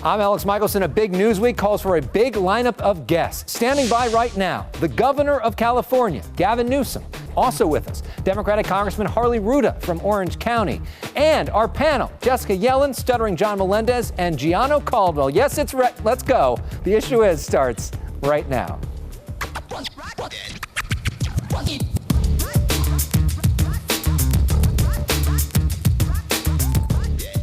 I'm Alex Michaelson. A big news week calls for a big lineup of guests. Standing by right now, the governor of California, Gavin Newsom. Also with us, Democratic Congressman Harley Rouda from Orange County. And our panel, Jessica Yellin, Stuttering John Melendez, and Gianno Caldwell. Yes, it's let's go. The Issue Is starts right now.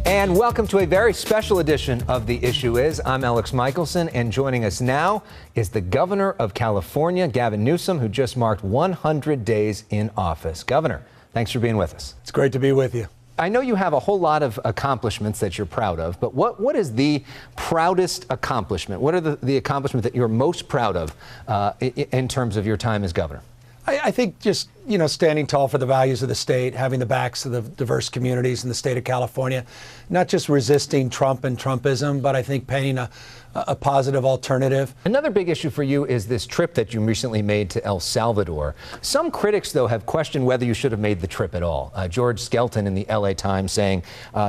And welcome to a very special edition of The Issue Is. I'm Alex Michaelson, and joining us now is the governor of California, Gavin Newsom, who just marked 100 days in office. Governor, thanks for being with us. It's great to be with you. I know you have a whole lot of accomplishments that you're proud of, but what is the proudest accomplishment? What are the accomplishments that you're most proud of in terms of your time as governor? I think just, standing tall for the values of the state, having the backs of the diverse communities in the state of California, not just resisting Trump and Trumpism, but I think painting a positive alternative. Another big issue for you is this trip that you recently made to El Salvador. Some critics, though, have questioned whether you should have made the trip at all. George Skelton in the LA Times saying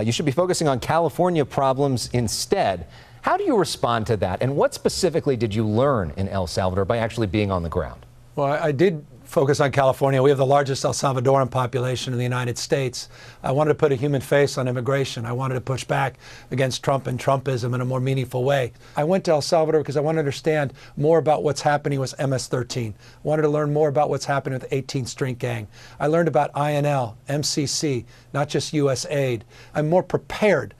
you should be focusing on California problems instead. How do you respond to that? And what specifically did you learn in El Salvador by actually being on the ground? Well, I did focus on California. We have the largest El Salvadoran population in the United States. I wanted to put a human face on immigration. I wanted to push back against Trump and Trumpism in a more meaningful way. I went to El Salvador because I wanted to understand more about what's happening with MS-13. I wanted to learn more about what's happening with the 18th Street Gang. I learned about INL, MCC, not just U.S. aid. I'm more prepared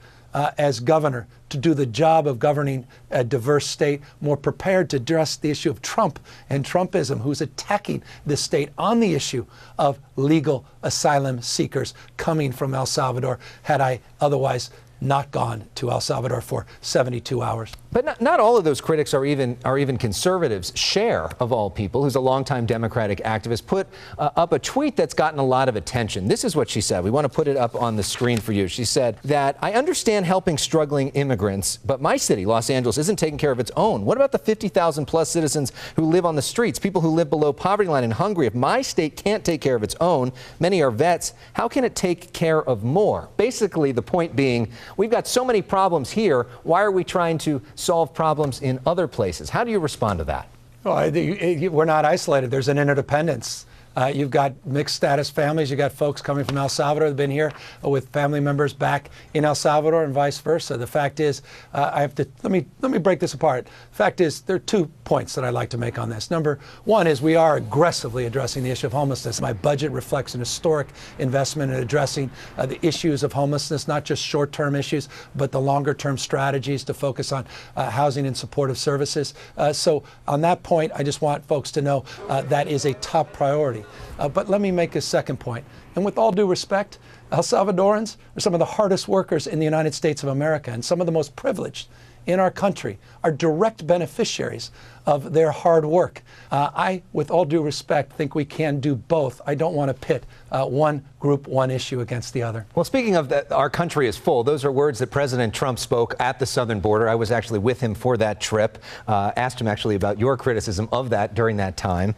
as governor to do the job of governing a diverse state, more prepared to address the issue of Trump and Trumpism, who's attacking the state on the issue of legal asylum seekers coming from El Salvador, had I otherwise not gone to El Salvador for 72 hours. But not all of those critics are even conservatives. Cher, of all people, who's a longtime Democratic activist, put up a tweet that's gotten a lot of attention. This is what she said. We want to put it up on the screen for you. She said that, "I understand helping struggling immigrants, but my city, Los Angeles, isn't taking care of its own. What about the 50,000 plus citizens who live on the streets, people who live below poverty line and hungry? If my state can't take care of its own, many are vets, how can it take care of more?" Basically, the point being, we've got so many problems here. Why are we trying to solve problems in other places? How do you respond to that? Well, we're not isolated. There's an interdependence. You've got mixed status families. You've got folks coming from El Salvador that have been here with family members back in El Salvador and vice versa. The fact is, let me break this apart. The fact is, there are 2 points that I'd like to make on this. Number one is we are aggressively addressing the issue of homelessness. My budget reflects an historic investment in addressing the issues of homelessness, not just short-term issues, but the longer-term strategies to focus on housing and supportive services. So on that point, I just want folks to know that is a top priority. But let me make a second point. And with all due respect, El Salvadorans are some of the hardest workers in the United States of America, and some of the most privileged in our country are direct beneficiaries of their hard work. I, with all due respect, think we can do both. I don't want to pit one group, one issue against the other. Well, speaking of that, our country is full. Those are words that President Trump spoke at the southern border. I was actually with him for that trip. Asked him actually about your criticism of that during that time.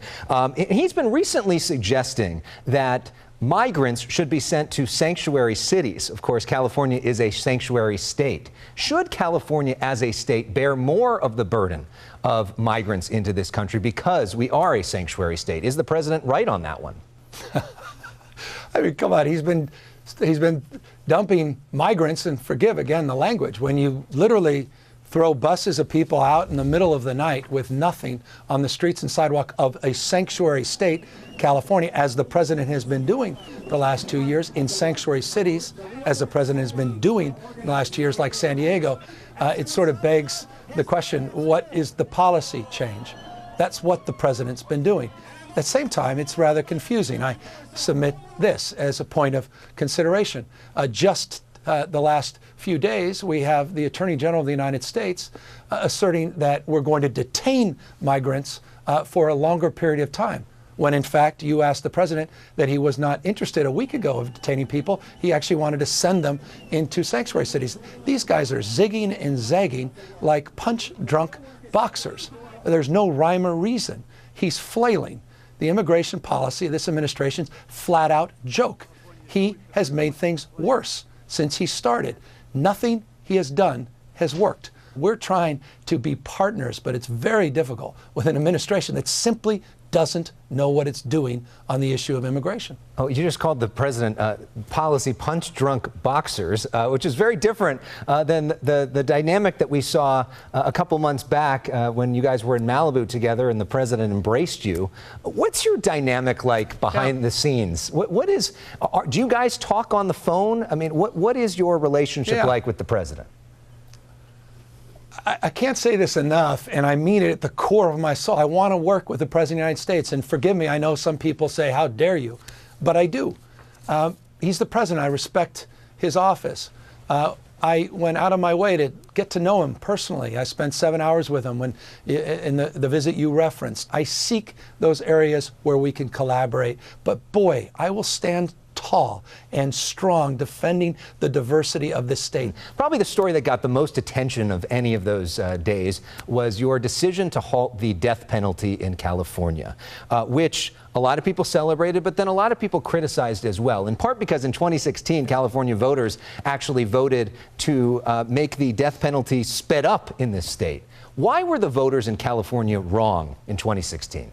He's been recently suggesting that migrants should be sent to sanctuary cities. Of course, California is a sanctuary state. Should California as a state bear more of the burden of migrants into this country because we are a sanctuary state? Is the president right on that one? I mean, come on, he's been dumping migrants, and forgive again the language, when you literally throw buses of people out in the middle of the night with nothing on the streets and sidewalk of a sanctuary state, California, as the president has been doing the last 2 years, in sanctuary cities, as the president has been doing in the last 2 years, like San Diego. It sort of begs the question, what is the policy change? That's what the president's been doing. At the same time, it's rather confusing. I submit this as a point of consideration. The last few days, we have the Attorney General of the United States asserting that we're going to detain migrants for a longer period of time, when in fact you asked the president that he was not interested a week ago of detaining people. He actually wanted to send them into sanctuary cities. These guys are zigging and zagging like punch-drunk boxers. There's no rhyme or reason. He's flailing. The immigration policy of this administration's flat-out joke. He has made things worse since he started. Nothing he has done has worked. We're trying to be partners, but it's very difficult with an administration that simply doesn't know what it's doing on the issue of immigration. Oh, you just called the president policy punch-drunk boxers, which is very different than the dynamic that we saw a couple months back when you guys were in Malibu together and the president embraced you. What's your dynamic like behind the scenes? What is? Do you guys talk on the phone? I mean, what is your relationship like with the president? I can't say this enough, and I mean it at the core of my soul. I want to work with the President of the United States, and forgive me, I know some people say, how dare you? But I do. He's the president. I respect his office. I went out of my way to get to know him personally. I spent 7 hours with him in the visit you referenced. I seek those areas where we can collaborate. But boy, I will stand tall and strong defending the diversity of this state. Probably the story that got the most attention of any of those days was your decision to halt the death penalty in California, which a lot of people celebrated, but then a lot of people criticized as well, in part because in 2016, California voters actually voted to make the death penalty sped up in this state. Why were the voters in California wrong in 2016?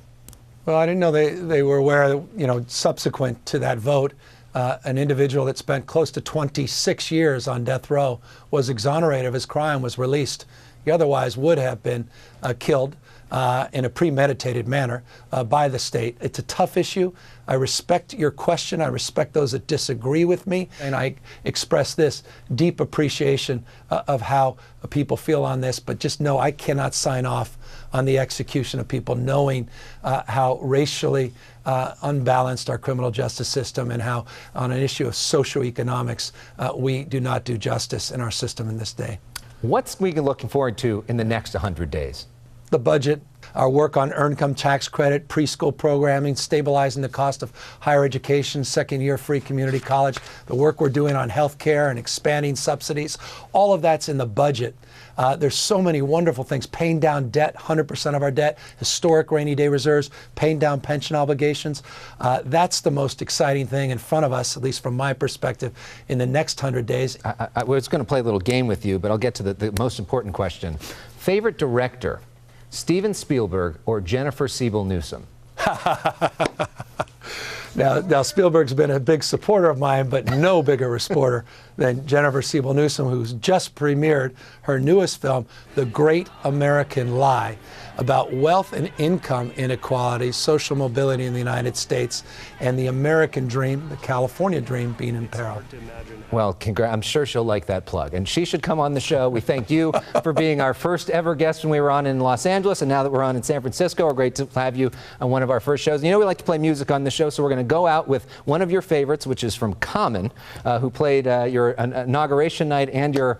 Well, I didn't know they were aware, subsequent to that vote, an individual that spent close to 26 years on death row was exonerated of his crime, was released. He otherwise would have been killed in a premeditated manner by the state. It's a tough issue. I respect your question. I respect those that disagree with me. And I express this deep appreciation of how people feel on this. But just know I cannot sign off on the execution of people, knowing how racially unbalanced our criminal justice system and how on an issue of socioeconomics we do not do justice in our system in this day. What's we looking forward to in the next 100 days? The budget, our work on earned income tax credit, preschool programming, stabilizing the cost of higher education, second-year free community college, the work we're doing on health care and expanding subsidies, all of that's in the budget. There's so many wonderful things. Paying down debt, 100% of our debt, historic rainy day reserves, paying down pension obligations. That's the most exciting thing in front of us, at least from my perspective, in the next 100 days. I was going to play a little game with you, but I'll get to the most important question. Favorite director? Steven Spielberg or Jennifer Siebel Newsom? Now, Spielberg's been a big supporter of mine, but no bigger supporter than Jennifer Siebel Newsom, who's just premiered her newest film, The Great American Lie, about wealth and income inequality, social mobility in the United States, and the American dream, the California dream, being in peril. Well, I'm sure she'll like that plug. And she should come on the show. We thank you for being our first ever guest when we were on in Los Angeles, and now that we're on in San Francisco, we're great to have you on one of our first shows. You know we like to play music on the show, so we're going to go out with one of your favorites, which is from Common, who played your inauguration night and your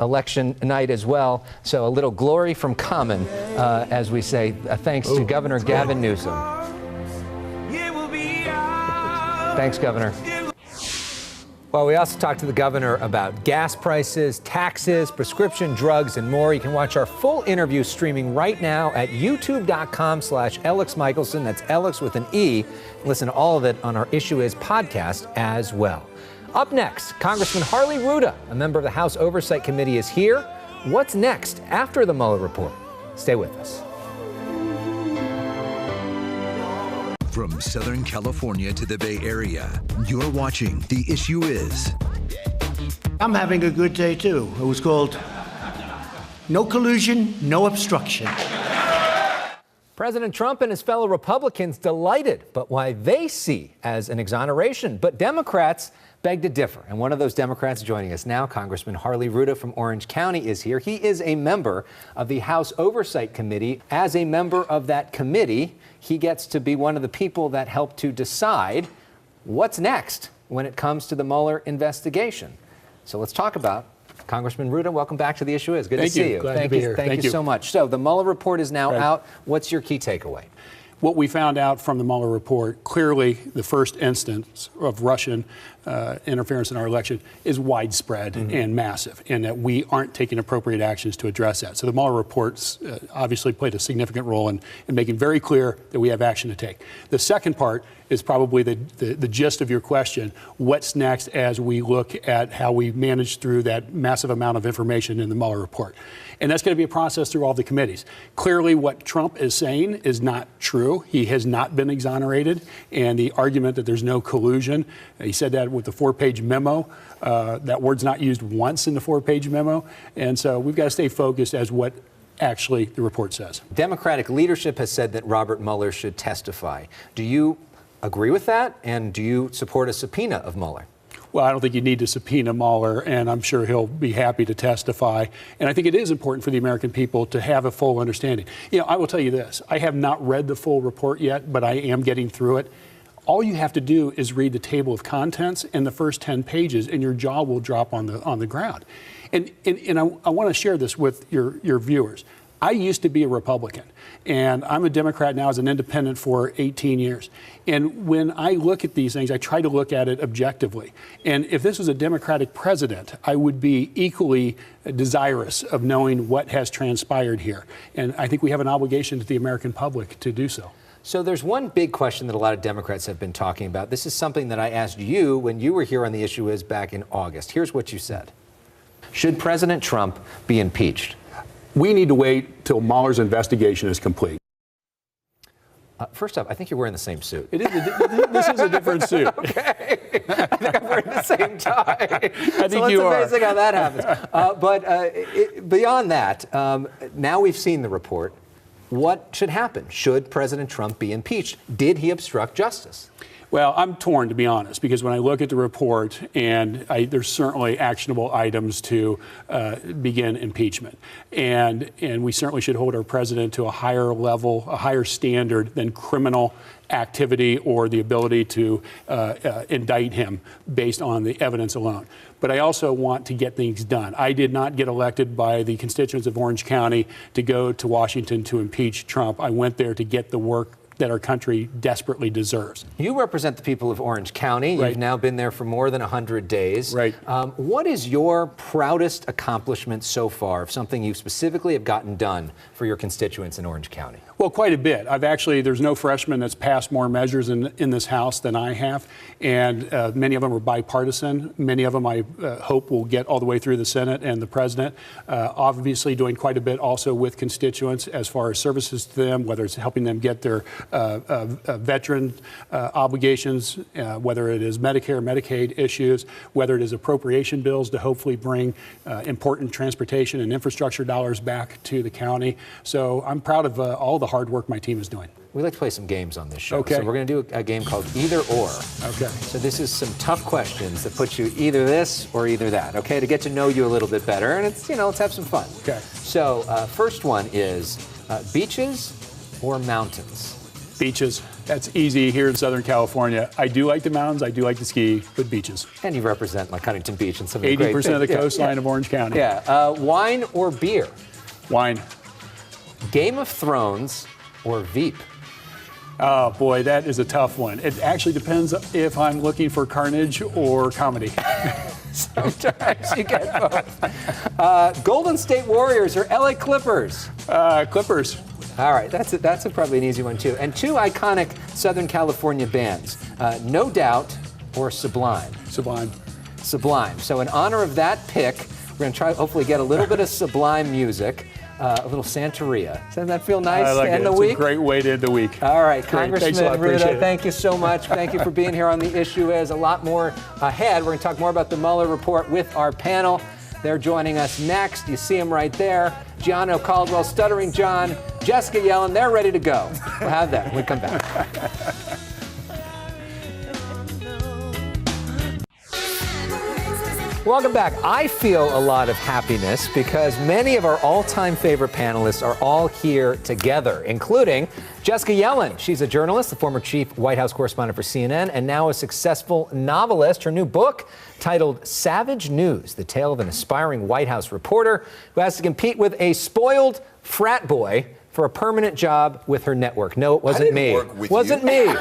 election night as well. So a little glory from Common, as we say, thanks to Governor Gavin Newsom. Thanks, Governor. Well, we also talked to the governor about gas prices, taxes, prescription drugs, and more. You can watch our full interview streaming right now at youtube.com/Elex Michaelson. That's Elex with an E. Listen to all of it on our Issue Is podcast as well. Up next, Congressman Harley Rouda, a member of the House Oversight Committee, is here. What's next after the Mueller Report? Stay with us. From Southern California to the Bay Area, you're watching The Issue Is. I'm having a good day, too. It was called No Collusion, No Obstruction. President Trump and his fellow Republicans delighted, but why they see as an exoneration. But Democrats beg to differ. And one of those Democrats joining us now, Congressman Harley Rouda from Orange County, is here. He is a member of the House Oversight Committee. As a member of that committee, he gets to be one of the people that help to decide what's next when it comes to the Mueller investigation. So let's talk about Congressman Rouda. Welcome back to The Issue Is. Good to see you. Glad to be here. Thank you so much. So the Mueller report is now Right. out. What's your key takeaway? What we found out from the Mueller report, clearly the first instance of Russian interference in our election is widespread and massive, and that we aren't taking appropriate actions to address that. So the Mueller reports obviously played a significant role in making very clear that we have action to take. The second part is probably the gist of your question. What's next as we look at how we manage through that massive amount of information in the Mueller report? And that's going to be a process through all the committees. Clearly, what Trump is saying is not true. He has not been exonerated. And the argument that there's no collusion, he said that with the 4-page memo. That word's not used once in the 4-page memo. And so we've got to stay focused as what actually the report says. Democratic leadership has said that Robert Mueller should testify. Do you agree with that? And do you support a subpoena of Mueller? Well, I don't think you need to subpoena Mueller, and I'm sure he'll be happy to testify. And I think it is important for the American people to have a full understanding. You know, I will tell you this. I have not read the full report yet, but I am getting through it. All you have to do is read the table of contents in the first 10 pages, and your jaw will drop on the ground. And I want to share this with your viewers. I used to be a Republican, and I'm a Democrat now as an independent for 18 years. And when I look at these things, I try to look at it objectively. And if this was a Democratic president, I would be equally desirous of knowing what has transpired here. And I think we have an obligation to the American public to do so. So there's one big question that a lot of Democrats have been talking about. This is something that I asked you when you were here on The Issue Is back in August. Here's what you said. Should President Trump be impeached? We need to wait till Mueller's investigation is complete. First up, I think you're wearing the same suit. This is a different suit. Okay. I think I'm wearing the same tie. I think you are. It's amazing how that happens. Beyond that, now we've seen the report. What should happen? Should President Trump be impeached? Did he obstruct justice? Well, I'm torn, to be honest, because when I look at the report, and there's certainly actionable items to begin impeachment. And we certainly should hold our president to a higher level, a higher standard than criminal activity or the ability to indict him based on the evidence alone. But I also want to get things done. I did not get elected by the constituents of Orange County to go to Washington to impeach Trump. I went there to get the work that our country desperately deserves. You represent the people of Orange County. Right. You've now been there for more than 100 days. Right. What is your proudest accomplishment so far of something you specifically have gotten done for your constituents in Orange County? Well, quite a bit. There's no freshman that's passed more measures in this House than I have, and many of them are bipartisan. Many of them I hope will get all the way through the Senate and the President. Obviously doing quite a bit also with constituents as far as services to them, whether it's helping them get their veteran obligations, whether it is Medicare, Medicaid issues, whether it is appropriation bills to hopefully bring important transportation and infrastructure dollars back to the county. So I'm proud of all the hard work my team is doing. We like to play some games on this show. Okay. So we're going to do a game called Either Or. Okay. So this is some tough questions that put you either this or either that, okay, to get to know you a little bit better. And it's, let's have some fun. Okay. So first one is beaches or mountains? Beaches. That's easy here in Southern California. I do like the mountains. I do like to ski, but beaches. And you represent like Huntington Beach and some of the great 80% of the things. coastline of Orange County. Yeah. Wine or beer? Wine. Game of Thrones or Veep? Oh, boy, that is a tough one. It actually depends if I'm looking for carnage or comedy. Sometimes you get both. Golden State Warriors or LA Clippers? Clippers. All right, that's probably an easy one, too. And two iconic Southern California bands, No Doubt or Sublime? Sublime. Sublime. So in honor of that pick, we're going to try hopefully get a little bit of Sublime music. A little Santeria. Doesn't that feel nice I like to end it. the It's week? a great way to end the week. All right, Great. Congressman Thanks a lot. Appreciate Rouda, it. thank you so much. Thank you for being here on The Issue Is. A lot more ahead. We're going to talk more about the Mueller report with our panel. They're joining us next. You see them right there. Gianno Caldwell, Stuttering John, Jessica Yellin. They're ready to go. We'll have that when we come back. Welcome back. I feel a lot of happiness because many of our all-time favorite panelists are all here together, including Jessica Yellin. She's a journalist, the former chief White House correspondent for CNN, and now a successful novelist. Her new book, titled Savage News, the tale of an aspiring White House reporter who has to compete with a spoiled frat boy for a permanent job with her network. No, it wasn't me. Wasn't me.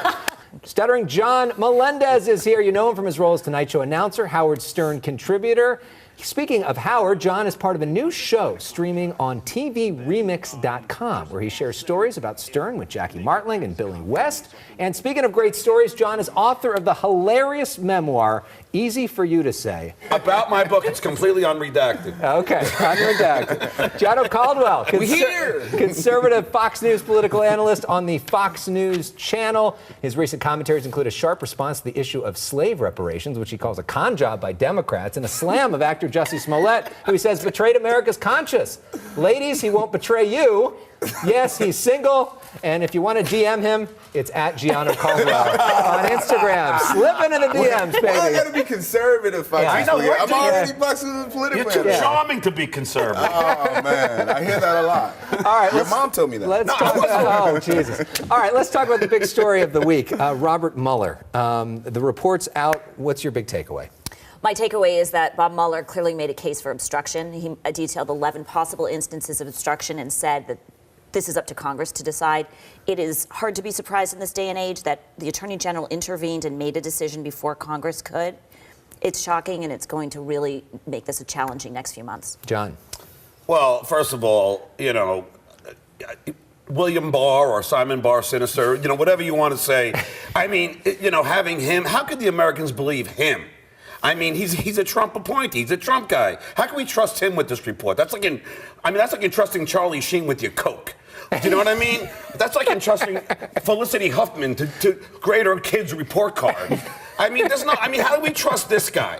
Stuttering John Melendez is here. You know him from his role as Tonight Show announcer, Howard Stern contributor. Speaking of Howard, John is part of a new show streaming on TVRemix.com, where he shares stories about Stern with Jackie Martling and Billy West. And speaking of great stories, John is author of the hilarious memoir, Easy for You to Say. About my book, it's completely unredacted. Okay, unredacted. Gianno Caldwell, conservative Fox News political analyst on the Fox News channel. His recent commentaries include a sharp response to the issue of slave reparations, which he calls a con job by Democrats, and a slam of actor Jussie Smollett, who he says betrayed America's conscience. Ladies, he won't betray you. Yes, he's single. And if you want to DM him, it's at Gianno Caldwell on Instagram. Slip into the DMs, baby. Well, I got to be conservative, Fox. I know, I'm already Fox's political. You're too charming to be conservative. Oh, man. I hear that a lot. All right, your mom told me that. Let's talk oh, Jesus. All right, let's talk about the big story of the week. Robert Mueller. The report's out. What's your big takeaway? My takeaway is that Bob Mueller clearly made a case for obstruction. He detailed 11 possible instances of obstruction and said that this is up to Congress to decide. It is hard to be surprised in this day and age that the Attorney General intervened and made a decision before Congress could. It's shocking, and it's going to really make this a challenging next few months. John. Well, first of all, William Barr or Simon Barr Sinister, whatever you want to say. I mean, having him, how could the Americans believe him? I mean, he's a Trump appointee. He's a Trump guy. How can we trust him with this report? That's like entrusting Charlie Sheen with your Coke. Do you know what I mean? That's like entrusting Felicity Huffman to grade her kid's report card. I mean, how do we trust this guy?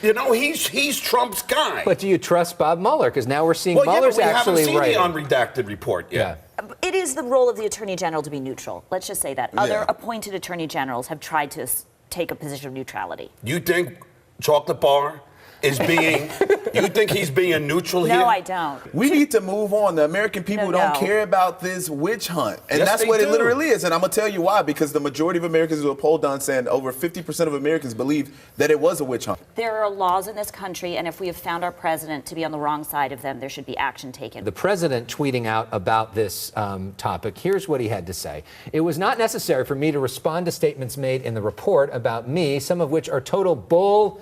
He's Trump's guy. But do you trust Bob Mueller? Because now we're seeing Mueller's actually right. We haven't seen the unredacted report yet. Yeah. It is the role of the Attorney General to be neutral. Let's just say that. Other appointed Attorney Generals have tried to take a position of neutrality. You think Chocolate Bar is being, you think he's being neutral here? No, I don't. We need to move on. The American people don't care about this witch hunt. And that's what it literally is. And I'm going to tell you why. Because the majority of Americans do a poll done saying over 50% of Americans believe that it was a witch hunt. There are laws in this country, and if we have found our president to be on the wrong side of them, there should be action taken. The president tweeting out about this topic, here's what he had to say. It was not necessary for me to respond to statements made in the report about me, some of which are total bull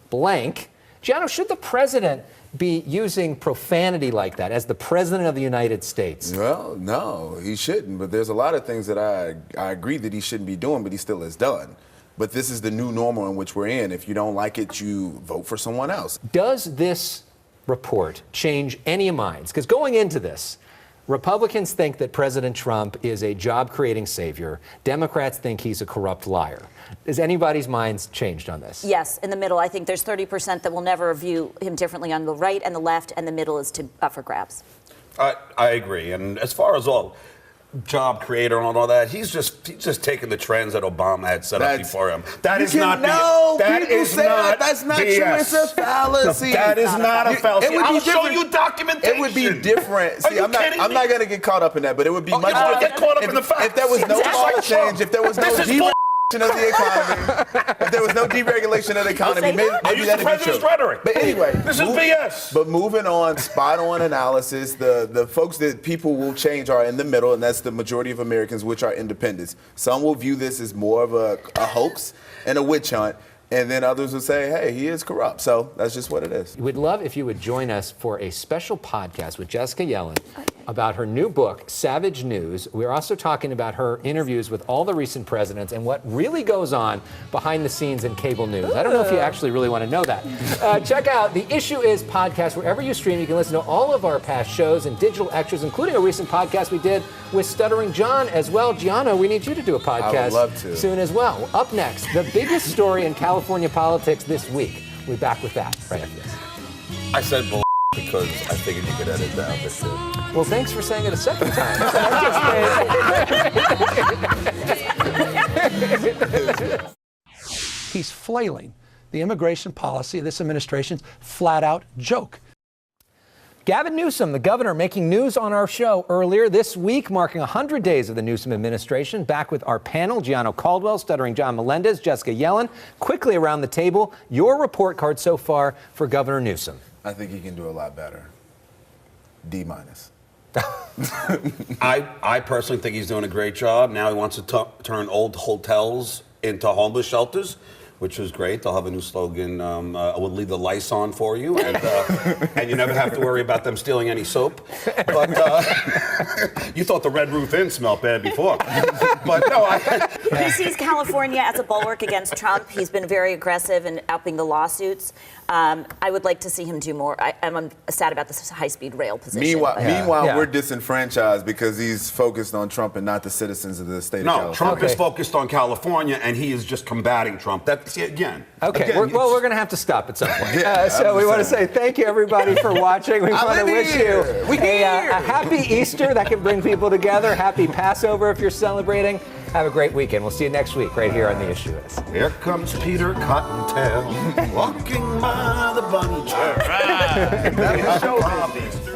blank. Gianno, should the president be using profanity like that as the president of the United States? Well, no, he shouldn't. But there's a lot of things that I agree that he shouldn't be doing, but he still has done. But this is the new normal in which we're in. If you don't like it, you vote for someone else. Does this report change any minds? Because going into this, Republicans think that President Trump is a job-creating savior. Democrats think he's a corrupt liar. Has anybody's minds changed on this? Yes, in the middle. I think there's 30% that will never view him differently on the right and the left, and the middle is up for grabs. I agree. And as far as all job creator and all that, he's just taking the trends that Obama had set up before him. That is not that's not true. It's a fallacy. That is not a fallacy. I'll show you documentation. It would be different. See, I'm not going to get caught up in that, but it would be much different. Get caught up in the facts. If there was no law change, if there was no of the economy, if there was no deregulation of the economy, maybe that'd be true. Rhetoric. But anyway, this is BS. But moving on, spot on analysis. The folks that people will change are in the middle, and that's the majority of Americans, which are independents. Some will view this as more of a hoax and a witch hunt. And then others will say, hey, he is corrupt. So that's just what it is. We'd love if you would join us for a special podcast with Jessica Yellin about her new book, Savage News. We're also talking about her interviews with all the recent presidents and what really goes on behind the scenes in cable news. I don't know if you actually really want to know that. Check out The Issue Is podcast wherever you stream. You can listen to all of our past shows and digital extras, including a recent podcast we did with Stuttering John as well. Gianno, we need you to do a podcast I would love to. soon as well. Up next, the biggest story in California politics this week. We'll be back with that right after this. I said bull because I figured you could edit that bit too. Well, thanks for saying it a second time. He's flailing. The immigration policy of this administration's flat-out joke. Gavin Newsom, the governor, making news on our show earlier this week, marking 100 days of the Newsom administration. Back with our panel, Gianno Caldwell, Stuttering John Melendez, Jessica Yellin. Quickly around the table, your report card so far for Governor Newsom. I think he can do a lot better. D-. I personally think he's doing a great job. Now he wants to turn old hotels into homeless shelters, which is great. They'll have a new slogan, I will leave the lights on for you, and you never have to worry about them stealing any soap. But you thought the Red Roof Inn smelled bad before. But no, He sees California as a bulwark against Trump. He's been very aggressive in upping the lawsuits. I would like to see him do more. I'm sad about this high-speed rail position. Meanwhile, we're disenfranchised because he's focused on Trump and not the citizens of the state of California. No, Trump is focused on California, and he is just combating Trump. That's again. Okay, again, we're going to have to stop at some point. So we want to say thank you, everybody, for watching. We want to wish you a happy Easter that can bring people together. Happy Passover if you're celebrating. Have a great weekend. We'll see you next week right here on The Issue Is. Here comes Peter Cottontail, walking by the bunny trail. All right.